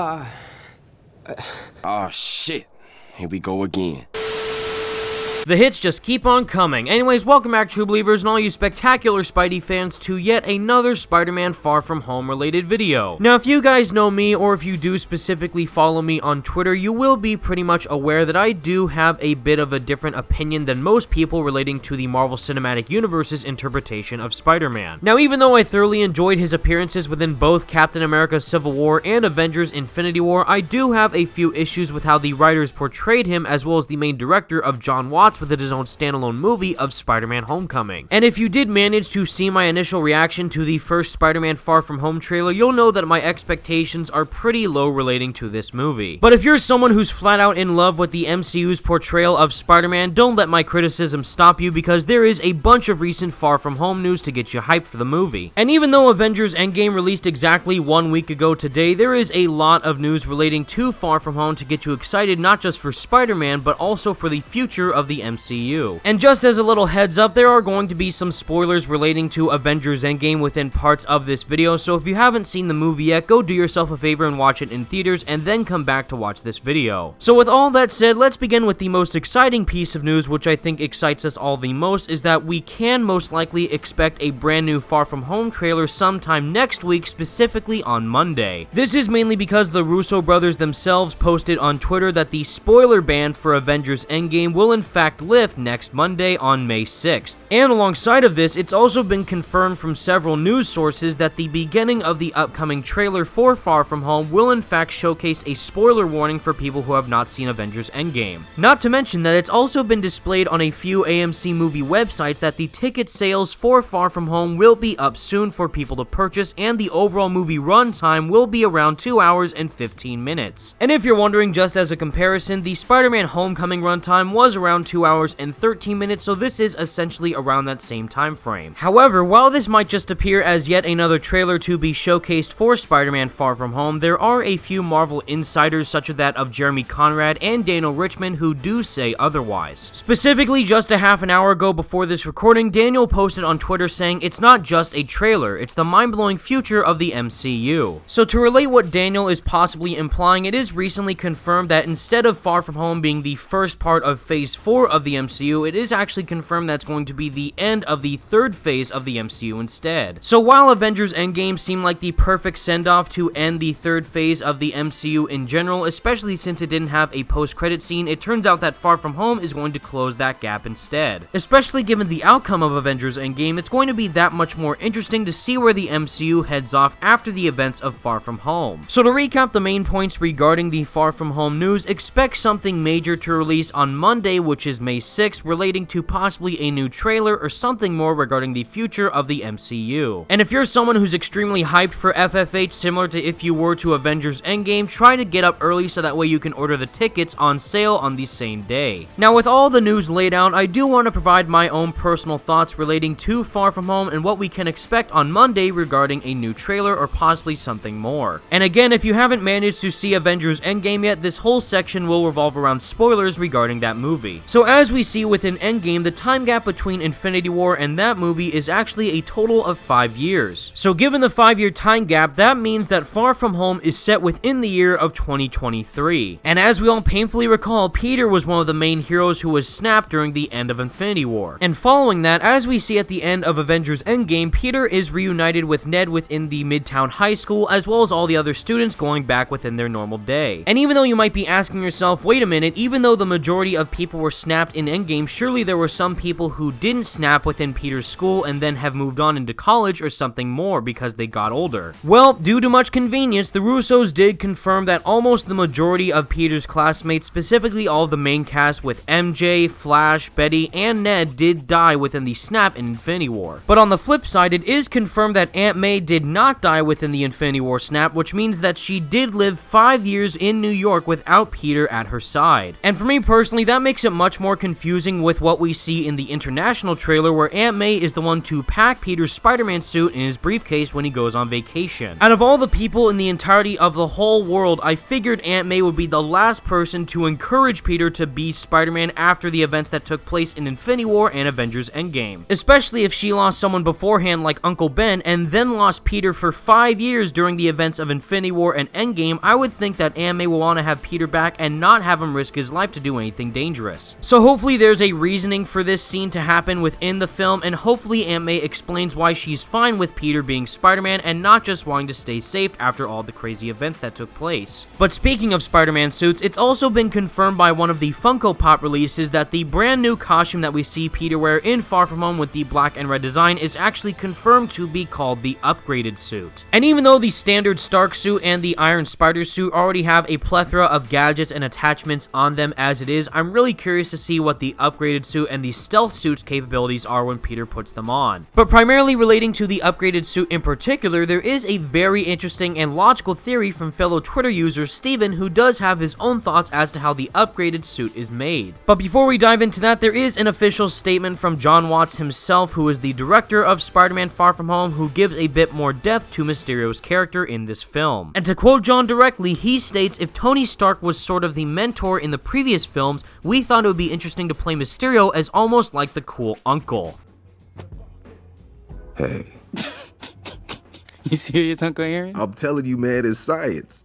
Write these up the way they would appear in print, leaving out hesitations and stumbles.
Oh shit, here we go again. The hits just keep on coming. Anyways, welcome back, true believers and all you spectacular Spidey fans, to yet another Spider-Man Far From Home related video. Now, if you guys know me, or if you do specifically follow me on Twitter, you will be pretty much aware that I do have a bit of a different opinion than most people relating to the Marvel Cinematic Universe's interpretation of Spider-Man. Now, even though I thoroughly enjoyed his appearances within both Captain America Civil War and Avengers Infinity War, I do have a few issues with how the writers portrayed him, as well as the main director of John Watts within his own standalone movie of Spider-Man Homecoming. And if you did manage to see my initial reaction to the first Spider-Man Far From Home trailer, you'll know that my expectations are pretty low relating to this movie. But if you're someone who's flat out in love with the MCU's portrayal of Spider-Man, don't let my criticism stop you, because there is a bunch of recent Far From Home news to get you hyped for the movie. And even though Avengers Endgame released exactly 1 week ago today, there is a lot of news relating to Far From Home to get you excited, not just for Spider-Man, but also for the future of the MCU. And just as a little heads up, there are going to be some spoilers relating to Avengers Endgame within parts of this video, so if you haven't seen the movie yet, go do yourself a favor and watch it in theaters, and then come back to watch this video. So with all that said, let's begin with the most exciting piece of news, which I think excites us all the most, is that we can most likely expect a brand new Far From Home trailer sometime next week, specifically on Monday. This is mainly because the Russo brothers themselves posted on Twitter that the spoiler ban for Avengers Endgame will in fact lift next Monday on May 6th. And alongside of this, it's also been confirmed from several news sources that the beginning of the upcoming trailer for Far From Home will in fact showcase a spoiler warning for people who have not seen Avengers Endgame. Not to mention that it's also been displayed on a few AMC movie websites that the ticket sales for Far From Home will be up soon for people to purchase, and the overall movie runtime will be around 2 hours and 15 minutes. And if you're wondering, just as a comparison, the Spider-Man Homecoming runtime was around 2 hours and 13 minutes, so this is essentially around that same time frame. However, while this might just appear as yet another trailer to be showcased for Spider-Man Far From Home, there are a few Marvel insiders, such as that of Jeremy Conrad and Daniel Richmond, who do say otherwise. Specifically, just a half an hour ago before this recording, Daniel posted on Twitter saying it's not just a trailer, it's the mind-blowing future of the MCU. So to relate what Daniel is possibly implying, it is recently confirmed that instead of Far From Home being the first part of Phase 4 of the MCU, it is actually confirmed that's going to be the end of the third phase of the MCU instead. So while Avengers Endgame seemed like the perfect send-off to end the third phase of the MCU in general, especially since it didn't have a post-credit scene, it turns out that Far From Home is going to close that gap instead. Especially given the outcome of Avengers Endgame, it's going to be that much more interesting to see where the MCU heads off after the events of Far From Home. So to recap the main points regarding the Far From Home news, expect something major to release on Monday, which is May 6th, relating to possibly a new trailer or something more regarding the future of the MCU. And if you're someone who's extremely hyped for FFH, similar to if you were to Avengers Endgame, try to get up early so that way you can order the tickets on sale on the same day. Now, with all the news laid out, I do want to provide my own personal thoughts relating to Far From Home and what we can expect on Monday regarding a new trailer or possibly something more. And again, if you haven't managed to see Avengers Endgame yet, this whole section will revolve around spoilers regarding that movie. So as we see within Endgame, the time gap between Infinity War and that movie is actually a total of 5 years. So given the 5-year time gap, that means that Far From Home is set within the year of 2023. And as we all painfully recall, Peter was one of the main heroes who was snapped during the end of Infinity War. And following that, as we see at the end of Avengers Endgame, Peter is reunited with Ned within the Midtown High School, as well as all the other students going back within their normal day. And even though you might be asking yourself, wait a minute, even though the majority of people were snapped in Endgame, surely there were some people who didn't snap within Peter's school and then have moved on into college or something more because they got older. Well, due to much convenience, the Russos did confirm that almost the majority of Peter's classmates, specifically all of the main cast with MJ, Flash, Betty, and Ned, did die within the snap in Infinity War. But on the flip side, it is confirmed that Aunt May did not die within the Infinity War snap, which means that she did live 5 years in New York without Peter at her side. And for me personally, that makes it much much more confusing with what we see in the international trailer, where Aunt May is the one to pack Peter's Spider-Man suit in his briefcase when he goes on vacation. Out of all the people in the entirety of the whole world, I figured Aunt May would be the last person to encourage Peter to be Spider-Man after the events that took place in Infinity War and Avengers Endgame. Especially if she lost someone beforehand like Uncle Ben and then lost Peter for 5 years during the events of Infinity War and Endgame, I would think that Aunt May will want to have Peter back and not have him risk his life to do anything dangerous. So hopefully there's a reasoning for this scene to happen within the film, and hopefully Aunt May explains why she's fine with Peter being Spider-Man and not just wanting to stay safe after all the crazy events that took place. But speaking of Spider-Man suits, it's also been confirmed by one of the Funko Pop releases that the brand new costume that we see Peter wear in Far From Home with the black and red design is actually confirmed to be called the upgraded suit. And even though the standard Stark suit and the Iron Spider suit already have a plethora of gadgets and attachments on them as it is, I'm really curious to see what the upgraded suit and the stealth suit's capabilities are when Peter puts them on. But primarily relating to the upgraded suit in particular, there is a very interesting and logical theory from fellow Twitter user Steven, who does have his own thoughts as to how the upgraded suit is made. But before we dive into that, there is an official statement from Jon Watts himself, who is the director of Spider-Man Far From Home, who gives a bit more depth to Mysterio's character in this film. And to quote Jon directly, he states, "If Tony Stark was sort of the mentor in the previous films, we thought it would be interesting to play Mysterio as almost like the cool uncle." Hey. You serious, Uncle Aaron? I'm telling you, man, it's science.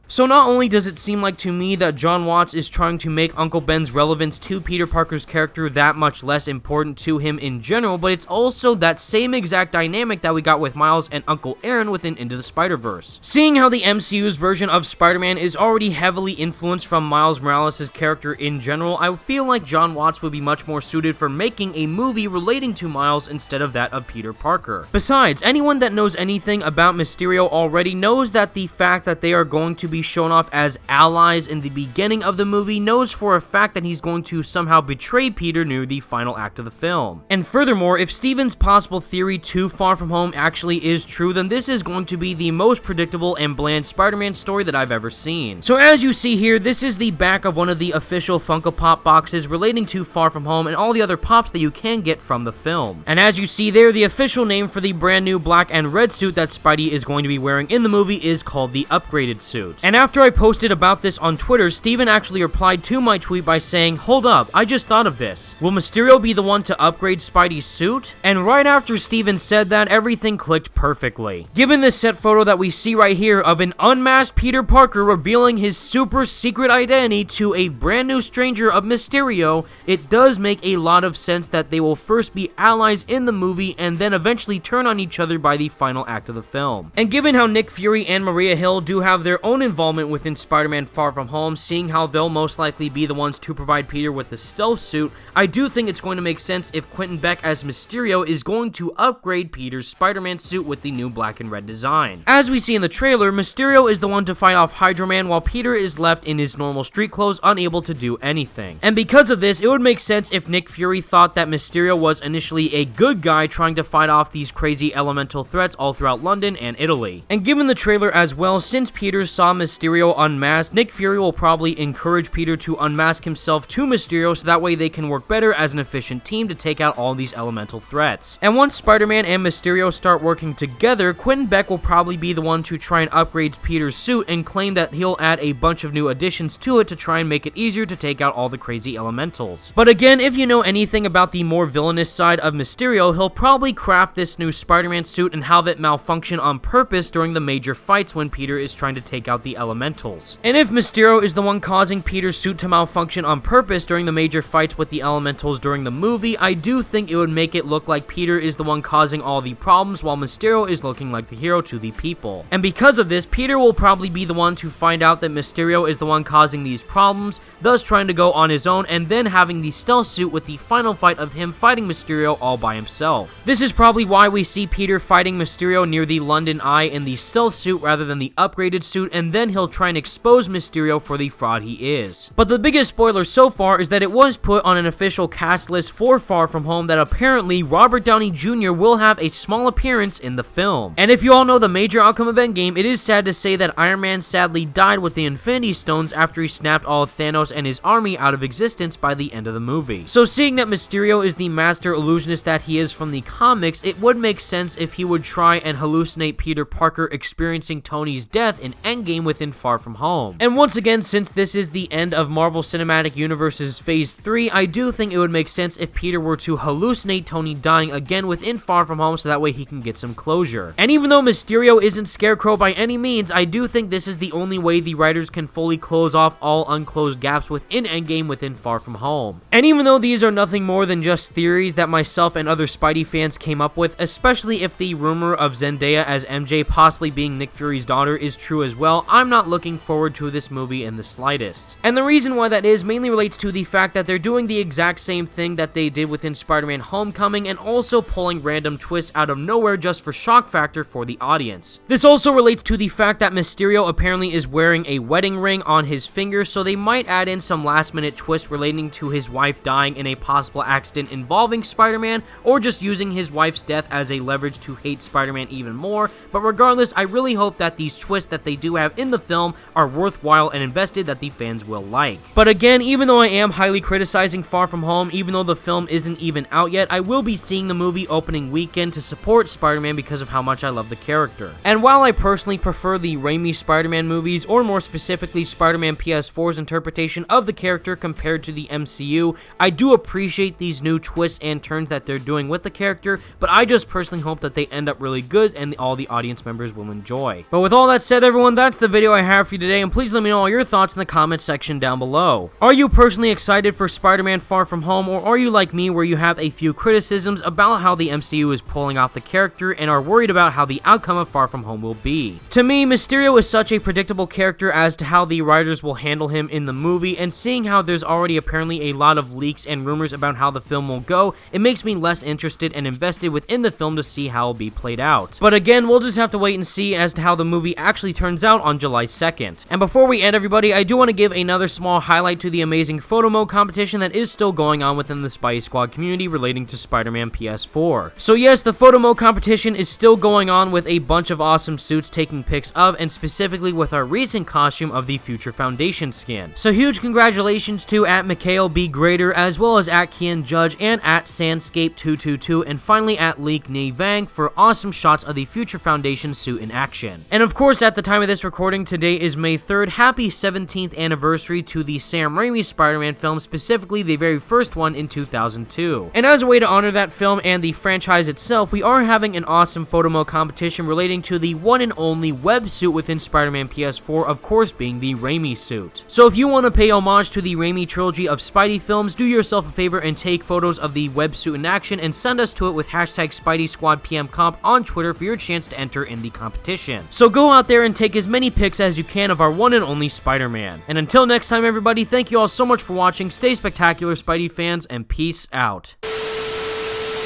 So not only does it seem like to me that Jon Watts is trying to make Uncle Ben's relevance to Peter Parker's character that much less important to him in general, but it's also that same exact dynamic that we got with Miles and Uncle Aaron within Into the Spider-Verse. Seeing how the MCU's version of Spider-Man is already heavily influenced from Miles Morales' character in general, I feel like Jon Watts would be much more suited for making a movie relating to Miles instead of that of Peter Parker. Besides, anyone that knows anything about Mysterio already knows that the fact that they are going to be shown off as allies in the beginning of the movie knows for a fact that he's going to somehow betray Peter near the final act of the film. And furthermore, if Steven's possible theory to Far From Home actually is true, then this is going to be the most predictable and bland Spider-Man story that I've ever seen. So as you see here, this is the back of one of the official Funko Pop boxes relating to Far From Home and all the other pops that you can get from the film. And as you see there, the official name for the brand new black and red suit that Spidey is going to be wearing in the movie is called the upgraded suit. And after I posted about this on Twitter, Steven actually replied to my tweet by saying, "Hold up, I just thought of this. Will Mysterio be the one to upgrade Spidey's suit?" And right after Steven said that, everything clicked perfectly. Given this set photo that we see right here of an unmasked Peter Parker revealing his super secret identity to a brand new stranger of Mysterio, it does make a lot of sense that they will first be allies in the movie and then eventually turn on each other by the final act of the film. And given how Nick Fury and Maria Hill do have their own involvement within Spider-Man Far From Home, seeing how they'll most likely be the ones to provide Peter with the stealth suit, I do think it's going to make sense if Quentin Beck as Mysterio is going to upgrade Peter's Spider-Man suit with the new black and red design. As we see in the trailer, Mysterio is the one to fight off Hydro Man while Peter is left in his normal street clothes, unable to do anything. And because of this, it would make sense if Nick Fury thought that Mysterio was initially a good guy trying to fight off these crazy elemental threats all throughout London and Italy. And given the trailer as well, since Peter saw Mysterio unmasked, Nick Fury will probably encourage Peter to unmask himself to Mysterio so that way they can work better as an efficient team to take out all these elemental threats. And once Spider-Man and Mysterio start working together, Quentin Beck will probably be the one to try and upgrade Peter's suit and claim that he'll add a bunch of new additions to it to try and make it easier to take out all the crazy elementals. But again, if you know anything about the more villainous side of Mysterio, he'll probably craft this new Spider-Man suit and have it malfunction on purpose during the major fights when Peter is trying to take out the elementals. And if Mysterio is the one causing Peter's suit to malfunction on purpose during the major fights with the elementals during the movie, I do think it would make it look like Peter is the one causing all the problems while Mysterio is looking like the hero to the people. And because of this, Peter will probably be the one to find out that Mysterio is the one causing these problems, thus trying to go on his own and then having the stealth suit with the final fight of him fighting Mysterio all by himself. This is probably why we see Peter fighting Mysterio near the London Eye in the stealth suit rather than the upgraded suit, and then then he'll try and expose Mysterio for the fraud he is. But the biggest spoiler so far is that it was put on an official cast list for Far From Home that apparently Robert Downey Jr. will have a small appearance in the film. And if you all know the major outcome of Endgame, it is sad to say that Iron Man sadly died with the Infinity Stones after he snapped all of Thanos and his army out of existence by the end of the movie. So seeing that Mysterio is the master illusionist that he is from the comics, it would make sense if he would try and hallucinate Peter Parker experiencing Tony's death in Endgame within Far From Home. And once again, since this is the end of Marvel Cinematic Universe's Phase 3, I do think it would make sense if Peter were to hallucinate Tony dying again within Far From Home so that way he can get some closure. And even though Mysterio isn't Scarecrow by any means, I do think this is the only way the writers can fully close off all unclosed gaps within Endgame within Far From Home. And even though these are nothing more than just theories that myself and other Spidey fans came up with, especially if the rumor of Zendaya as MJ possibly being Nick Fury's daughter is true as well, I'm not looking forward to this movie in the slightest. And the reason why that is mainly relates to the fact that they're doing the exact same thing that they did within Spider-Man Homecoming and also pulling random twists out of nowhere just for shock factor for the audience. This also relates to the fact that Mysterio apparently is wearing a wedding ring on his finger, so they might add in some last minute twist relating to his wife dying in a possible accident involving Spider-Man, or just using his wife's death as a leverage to hate Spider-Man even more. But regardless, I really hope that these twists that they do have in the film are worthwhile and invested that the fans will like. But again, even though I am highly criticizing Far From Home, even though the film isn't even out yet, I will be seeing the movie opening weekend to support Spider-Man because of how much I love the character. And while I personally prefer the Raimi Spider-Man movies, or more specifically Spider-Man PS4's interpretation of the character compared to the MCU, I do appreciate these new twists and turns that they're doing with the character, but I just personally hope that they end up really good and all the audience members will enjoy. But with all that said, everyone, that's the video I have for you today, and please let me know all your thoughts in the comment section down below. Are you personally excited for Spider-Man Far From Home, or are you like me where you have a few criticisms about how the MCU is pulling off the character and are worried about how the outcome of Far From Home will be? To me, Mysterio is such a predictable character as to how the writers will handle him in the movie, and seeing how there's already apparently a lot of leaks and rumors about how the film will go, it makes me less interested and invested within the film to see how it will be played out. But again, we'll just have to wait and see as to how the movie actually turns out on July 2nd. And before we end, everybody, I do want to give another small highlight to the amazing photo mode competition that is still going on within the Spidey Squad community relating to Spider-Man PS4. So yes, the photo mode competition is still going on with a bunch of awesome suits taking pics of, and specifically with our recent costume of the Future Foundation skin. So huge congratulations to @MikhailB Greater, as well as @KianJudge and @Sandscape222, and finally @LeakNevang for awesome shots of the Future Foundation suit in action. And of course, at the time of this recording, today is May 3rd, happy 17th anniversary to the Sam Raimi Spider-Man film, specifically the very first one in 2002. And as a way to honor that film and the franchise itself, we are having an awesome photo mode competition relating to the one and only web suit within Spider-Man PS4, of course being the Raimi suit. So if you want to pay homage to the Raimi trilogy of Spidey films, do yourself a favor and take photos of the web suit in action and send us to it with #SpideySquadPMComp on Twitter for your chance to enter in the competition. So go out there and take as many pics as you can of our one and only Spider-Man. And until next time, everybody, thank you all so much for watching. Stay spectacular, Spidey fans, and peace out.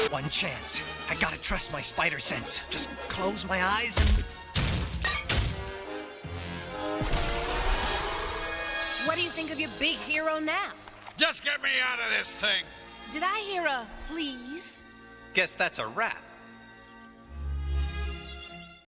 One chance. I gotta trust my spider sense. Just close my eyes and... What do you think of your big hero now? Just get me out of this thing! Did I hear a please? Guess that's a wrap.